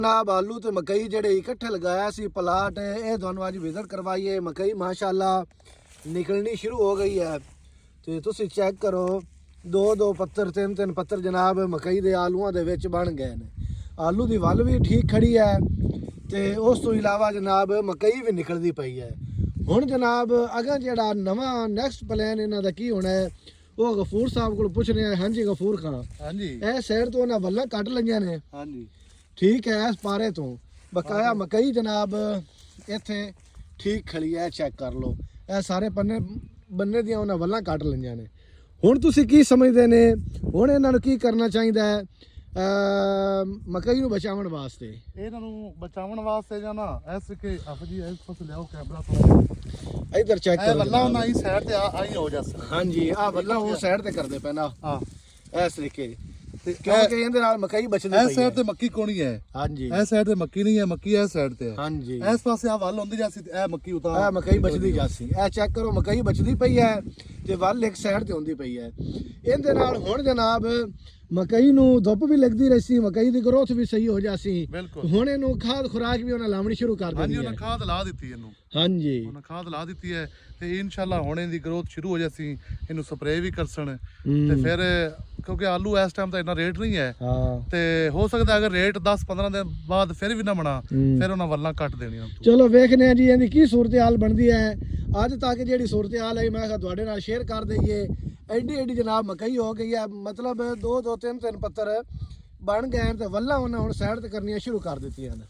जनाब आलू ते मकई जेडे इकट्ठे लगाया सी प्लाट ये ਤੁਹਾਨੂੰ ਅੱਜ ਵਿਜ਼ਿਟ ਕਰਵਾਈਏ। मकई माशाअल्लाह निकलनी शुरू हो गई है ਤੇ ਤੁਸੀਂ ਚੈੱਕ ਕਰੋ 2-2 ਪੱਤਰ 3-3 ਪੱਤਰ ਜਨਾਬ ਮਕਈ ਦੇ ਆਲੂਆਂ ਦੇ ਵਿੱਚ ਬਣ ਗਏ ਨੇ। ਆਲੂ ਦੀ ਵੱਲ ਵੀ ਠੀਕ ਖੜੀ ਹੈ ਤੇ ਉਸ ਤੋਂ ਇਲਾਵਾ ਜਨਾਬ ਮਕਈ ਵੀ ਨਿਕਲਦੀ ਪਈ ਹੈ। ਹੁਣ ਜਨਾਬ ਅਗਾ ਜਿਹੜਾ ਨਵਾਂ ਨੈਕਸਟ ਪਲਾਨ ਇਹਨਾਂ ਦਾ ਕੀ ਹੋਣਾ ਹੈ ਉਹ ਗਫੂਰ ਸਾਹਿਬ ਕੋਲ ਪੁੱਛ ਰਹੇ ਹਾਂ। ਹਾਂਜੀ ਗਫੂਰ ਖਾਨ, ਹਾਂਜੀ ਇਹ ਸਾਈਡ ਤੋਂ ਉਹਨਾਂ ਵੱਲਾਂ ਕੱਟ ਲਈਆਂ ਨੇ। ਹਾਂਜੀ ठीक है इस पारे तो बकाया मकई जनाब इत्थे ठीक खड़ी है। चेक कर लो ये सारे पन्ने बन्ने दियां उन्हां वल्लां कट लईआं ने। हुण तुसीं की समझदे ने हुण इन्हां नूं की करना चाहीदा है मकई नूं बचाउण वास्ते? ਇਹਨਾਂ ਨੂੰ ਬਚਾਉਣ ਵਾਸਤੇ ਜਾਂ ਨਾ ਐਸ ਕੇ ਆਪ ਜੀ ਇਸ ਪਾਸੇ ਲਿਆਓ ਕੈਮਰਾ ਥੋੜਾ इधर चेक ਇਹ करो ਵੱਲਾ ਉਹਨਾਂ ਹੀ ਸਾਈਡ ਤੇ ਆਈ ਹੋ ਜਾ ਸਕਦਾ। हाँ जी आ वल्लां वो साइड ते करदे पे ना ਹਾਂ इस तरीके ਤੇ ਕਿਉਂਕਿ ਇਹਦੇ ਨਾਲ ਮਕਈ ਬਚਦੀ ਪਈ ਹੈ। ਇਸ ਸਾਈਡ ਤੇ ਮੱਕੀ ਕੋਣੀ ਹੈ। ਹਾਂਜੀ ਇਸ ਸਾਈਡ ਤੇ ਮੱਕੀ ਨਹੀਂ ਹੈ, ਮੱਕੀ ਇਸ ਸਾਈਡ ਤੇ ਹੈ। ਹਾਂਜੀ ਇਸ ਪਾਸੇ ਆ ਵੱਲ ਹੁੰਦੀ ਜਾਂਦੀ ਇਹ ਮੱਕੀ ਉਤਾਰ ਆ ਮਕਈ ਬਚਦੀ ਜਾਸੀ। ਇਹ ਚੈੱਕ ਕਰੋ ਮਕਈ ਬਚਦੀ ਪਈ ਹੈ ਤੇ ਵੱਲ ਇੱਕ ਸਾਈਡ ਤੇ ਹੁੰਦੀ ਪਈ ਹੈ। ਇਹਦੇ ਨਾਲ ਹੁਣ ਜਨਾਬ ਮਕਈ ਨੂੰ ਧੁੱਪ ਵੀ ਲੱਗਦੀ ਰਹੀ ਸੀ, ਮਕਈ ਦੀ ਗਰੋਥ ਵੀ ਸਹੀ ਹੋ ਜਾਸੀ। ਬਿਲਕੁਲ ਹੁਣ ਇਹਨੂੰ ਖਾਦ ਖੁਰਾਕ ਵੀ ਉਹਨਾਂ ਲਾਉਣੀ ਸ਼ੁਰੂ ਕਰ ਹਾਂਜੀ ਦਿੱਤੀ ਉਹਨਾਂ ਹੈ। ਖਾਦ ਲਾ ਦਿੱਤੀ ਇਹਨੂੰ, ਹਾਂਜੀ ਉਹਨਾਂ ਖਾਦ ਲਾ ਦਿੱਤੀ ਹੈ ਤੇ ਇਨਸ਼ਾਅੱਲਾ ਹੁਣ ਇਹਦੀ ਗਰੋਥ ਸ਼ੁਰੂ ਹੋ ਜਾਸੀ। ਇਹਨੂੰ ਸਪਰੇਅ ਵੀ ਕਰਸਣ ਤੇ ਫਿਰ ਕਿਉਂਕਿ ਆਲੂ ਇਸ ਟਾਈਮ ਤਾਂ ਇੰਨਾ ਰੇਟ ਨਹੀਂ ਹੈ ਹਾਂ ਤੇ ਹੋ ਸਕਦਾ ਅਗਰ ਰੇਟ 10-15 ਦਿਨ ਬਾਅਦ ਫਿਰ ਵੀ ਨਾ ਬਣਾ ਫਿਰ ਉਹਨਾਂ ਵੱਲਾਂ ਕੱਟ ਦੇਣੀਆਂ। ਚਲੋ ਵੇਖਨੇ ਆ ਜੀ ਇਹਦੀ ਕੀ ਸੂਰਤ ਹਾਲ ਬਣਦੀ ਹੈ। ਅੱਜ ਤੱਕ ਜਿਹੜੀ ਸੂਰਤ ਹਾਲ ਹੈ ਮੈਂ ਕਿਹਾ ਤੁਹਾਡੇ ਨਾਲ ਸ਼ੇਅਰ ਕਰ ਦਈਏ। ਐਡੀ ਐਡੀ ਜਨਾਬ ਮਕਈ ਹੋ ਗਈ ਹੈ, ਮਤਲਬ 2-2 3-3 ਪੱਤਰ ਬਣ ਗਏ ਤੇ ਵੱਲਾਂ ਉਹਨਾਂ ਹੁਣ ਸਾਈਡ ਤੇ ਕਰਨੀਆਂ ਸ਼ੁਰੂ ਕਰ ਦਿੱਤੀਆਂ ਨੇ।